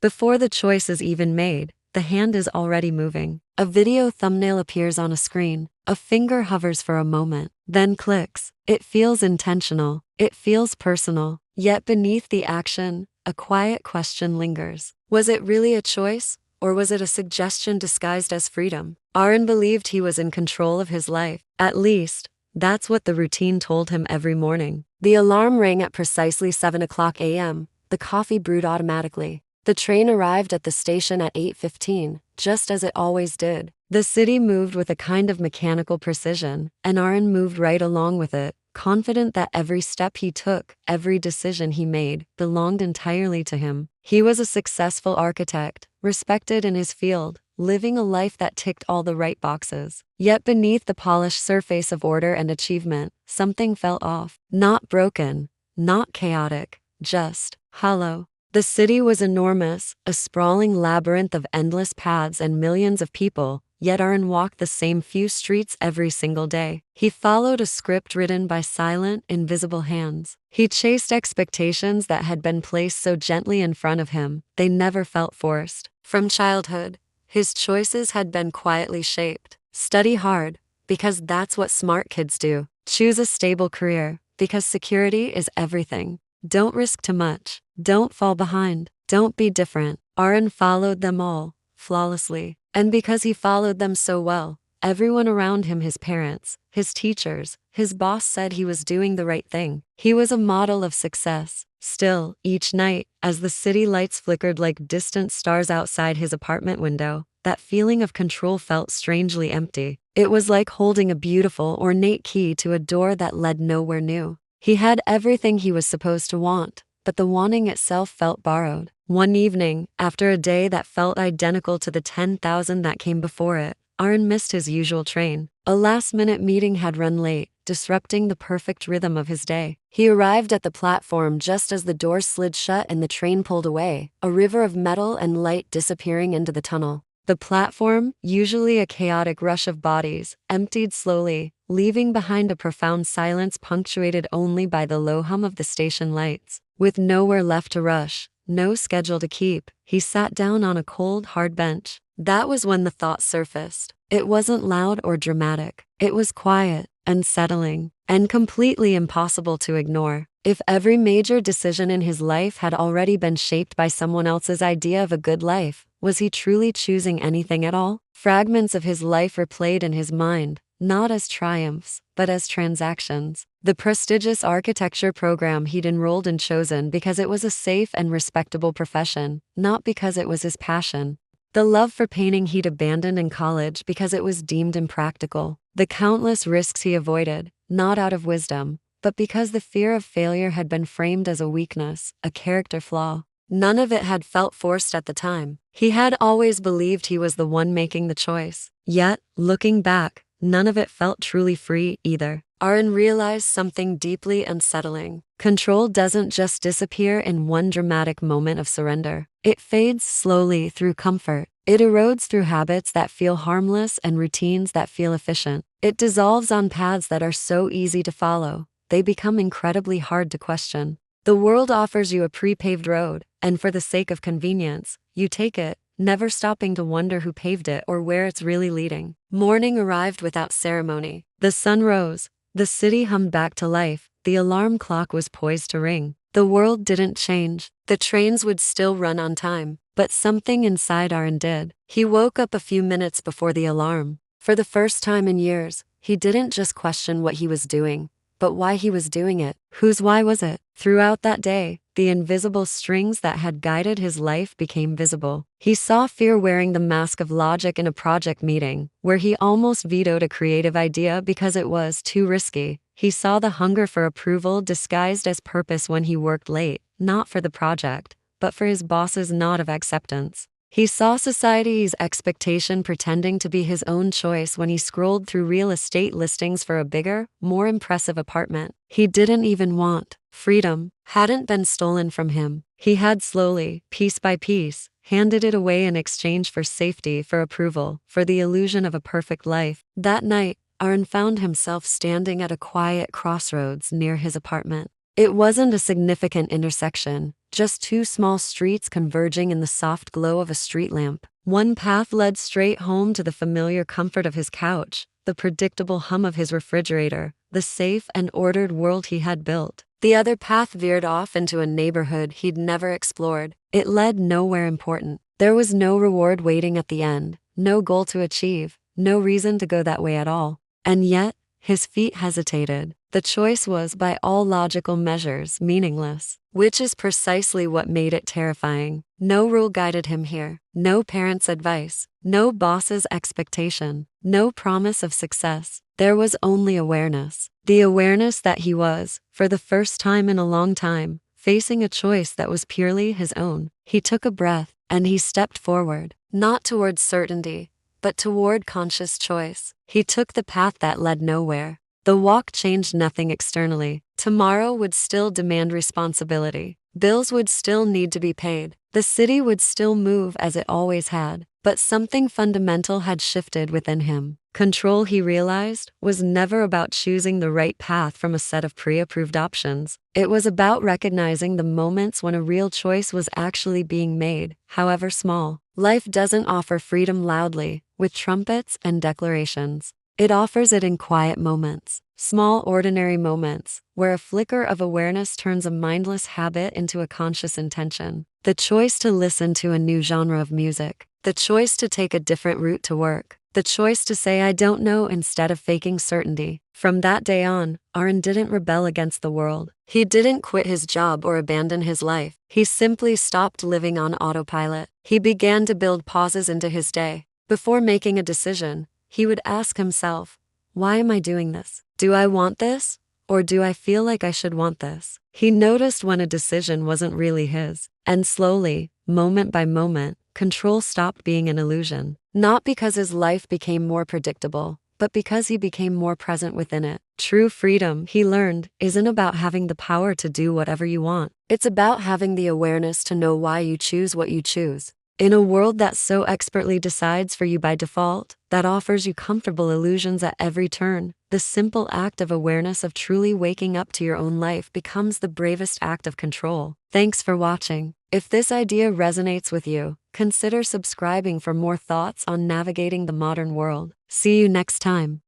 Before the choice is even made, the hand is already moving. A video thumbnail appears on a screen. A finger hovers for a moment, then clicks. It feels intentional. It feels personal. Yet beneath the action, a quiet question lingers. Was it really a choice, or was it a suggestion disguised as freedom? Aaron believed he was in control of his life. At least, that's what the routine told him every morning. The alarm rang at precisely 7 o'clock a.m. The coffee brewed automatically. The train arrived at the station at 8:15, just as it always did. The city moved with a kind of mechanical precision, and Aaron moved right along with it, confident that every step he took, every decision he made, belonged entirely to him. He was a successful architect, respected in his field, living a life that ticked all the right boxes. Yet beneath the polished surface of order and achievement, something felt off. Not broken, not chaotic, just hollow. The city was enormous, a sprawling labyrinth of endless paths and millions of people, yet Aaron walked the same few streets every single day. He followed a script written by silent, invisible hands. He chased expectations that had been placed so gently in front of him, they never felt forced. From childhood, his choices had been quietly shaped. Study hard, because that's what smart kids do. Choose a stable career, because security is everything. Don't risk too much. Don't fall behind. Don't be different. Aaron followed them all, flawlessly. And because he followed them so well, everyone around him, his parents, his teachers, his boss, said he was doing the right thing. He was a model of success. Still, each night, as the city lights flickered like distant stars outside his apartment window, that feeling of control felt strangely empty. It was like holding a beautiful, ornate key to a door that led nowhere new. He had everything he was supposed to want, but the wanting itself felt borrowed. One evening, after a day that felt identical to the 10,000 that came before it, Aaron missed his usual train. A last-minute meeting had run late, disrupting the perfect rhythm of his day. He arrived at the platform just as the doors slid shut and the train pulled away, a river of metal and light disappearing into the tunnel. The platform, usually a chaotic rush of bodies, emptied slowly, leaving behind a profound silence punctuated only by the low hum of the station lights. With nowhere left to rush, no schedule to keep, he sat down on a cold, hard bench. That was when the thought surfaced. It wasn't loud or dramatic. It was quiet, unsettling, and completely impossible to ignore. If every major decision in his life had already been shaped by someone else's idea of a good life, was he truly choosing anything at all? Fragments of his life replayed in his mind, not as triumphs, but as transactions. The prestigious architecture program he'd enrolled and chosen because it was a safe and respectable profession, not because it was his passion. The love for painting he'd abandoned in college because it was deemed impractical. The countless risks he avoided, not out of wisdom, but because the fear of failure had been framed as a weakness, a character flaw. None of it had felt forced at the time. He had always believed he was the one making the choice. Yet, looking back, none of it felt truly free either. Aaron realized something deeply unsettling. Control doesn't just disappear in one dramatic moment of surrender. It fades slowly through comfort. It erodes through habits that feel harmless and routines that feel efficient. It dissolves on paths that are so easy to follow, they become incredibly hard to question. The world offers you a pre-paved road, and for the sake of convenience, you take it, never stopping to wonder who paved it or where it's really leading. Morning arrived without ceremony. The sun rose. The city hummed back to life. The alarm clock was poised to ring. The world didn't change. The trains would still run on time. But something inside Aaron did. He woke up a few minutes before the alarm. For the first time in years, he didn't just question what he was doing, but why he was doing it. Whose why was it? Throughout that day, the invisible strings that had guided his life became visible. He saw fear wearing the mask of logic in a project meeting, where he almost vetoed a creative idea because it was too risky. He saw the hunger for approval disguised as purpose when he worked late, not for the project, but for his boss's nod of acceptance. He saw society's expectation pretending to be his own choice when he scrolled through real estate listings for a bigger, more impressive apartment. He didn't even want. Freedom hadn't been stolen from him. He had slowly, piece by piece, handed it away in exchange for safety, for approval, for the illusion of a perfect life. That night, Aaron found himself standing at a quiet crossroads near his apartment. It wasn't a significant intersection, just two small streets converging in the soft glow of a street lamp. One path led straight home to the familiar comfort of his couch, the predictable hum of his refrigerator, the safe and ordered world he had built. The other path veered off into a neighborhood he'd never explored. It led nowhere important. There was no reward waiting at the end, no goal to achieve, no reason to go that way at all. And yet, his feet hesitated. The choice was, by all logical measures, meaningless, which is precisely what made it terrifying. No rule guided him here, no parent's advice, no boss's expectation, no promise of success. There was only awareness. The awareness that he was, for the first time in a long time, facing a choice that was purely his own. He took a breath, and he stepped forward, not toward certainty, but toward conscious choice. He took the path that led nowhere. The walk changed nothing externally. Tomorrow would still demand responsibility. Bills would still need to be paid. The city would still move as it always had. But something fundamental had shifted within him. Control, he realized, was never about choosing the right path from a set of pre-approved options. It was about recognizing the moments when a real choice was actually being made, however small. Life doesn't offer freedom loudly, with trumpets and declarations. It offers it in quiet moments, small ordinary moments, where a flicker of awareness turns a mindless habit into a conscious intention. The choice to listen to a new genre of music, the choice to take a different route to work, the choice to say I don't know instead of faking certainty. From that day on, Aaron didn't rebel against the world. He didn't quit his job or abandon his life. He simply stopped living on autopilot. He began to build pauses into his day. Before making a decision, he would ask himself, why am I doing this? Do I want this? Or do I feel like I should want this? He noticed when a decision wasn't really his. And slowly, moment by moment, control stopped being an illusion. Not because his life became more predictable, but because he became more present within it. True freedom, he learned, isn't about having the power to do whatever you want. It's about having the awareness to know why you choose what you choose. In a world that so expertly decides for you by default, that offers you comfortable illusions at every turn, the simple act of awareness of truly waking up to your own life becomes the bravest act of control. Thanks for watching. If this idea resonates with you, consider subscribing for more thoughts on navigating the modern world. See you next time.